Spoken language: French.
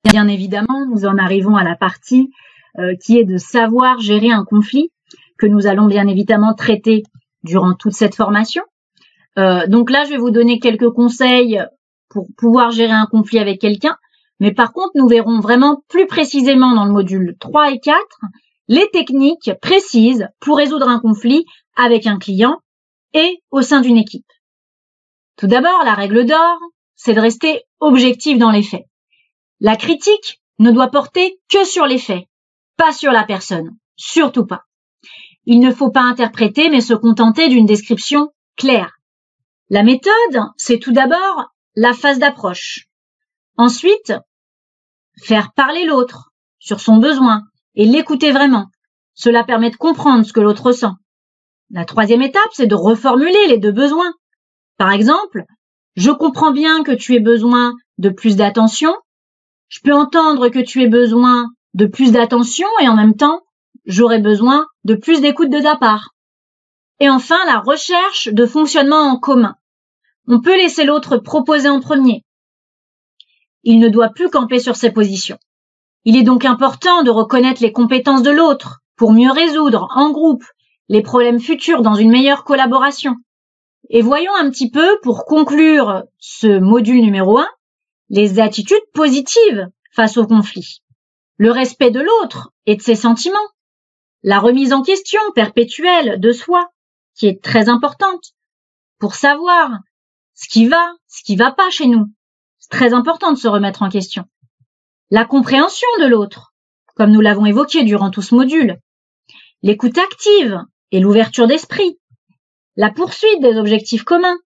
Bien évidemment, nous en arrivons à la partie qui est de savoir gérer un conflit, que nous allons bien évidemment traiter durant toute cette formation. Donc là, je vais vous donner quelques conseils pour pouvoir gérer un conflit avec quelqu'un, mais par contre, nous verrons vraiment plus précisément dans le module 3 et 4 les techniques précises pour résoudre un conflit avec un client et au sein d'une équipe. Tout d'abord, la règle d'or, c'est de rester objectif dans les faits. La critique ne doit porter que sur les faits, pas sur la personne, surtout pas. Il ne faut pas interpréter, mais se contenter d'une description claire. La méthode, c'est tout d'abord la phase d'approche. Ensuite, faire parler l'autre sur son besoin et l'écouter vraiment. Cela permet de comprendre ce que l'autre ressent. La troisième étape, c'est de reformuler les deux besoins. Par exemple, je comprends bien que tu aies besoin de plus d'attention. Je peux entendre que tu aies besoin de plus d'attention et en même temps, j'aurais besoin de plus d'écoute de ta part. Et enfin, la recherche de fonctionnement en commun. On peut laisser l'autre proposer en premier. Il ne doit plus camper sur ses positions. Il est donc important de reconnaître les compétences de l'autre pour mieux résoudre en groupe les problèmes futurs dans une meilleure collaboration. Et voyons un petit peu, pour conclure ce module numéro 1, les attitudes positives face au conflit. Le respect de l'autre et de ses sentiments. La remise en question perpétuelle de soi, qui est très importante, pour savoir ce qui va pas chez nous. C'est très important de se remettre en question. La compréhension de l'autre, comme nous l'avons évoqué durant tout ce module. L'écoute active et l'ouverture d'esprit. La poursuite des objectifs communs.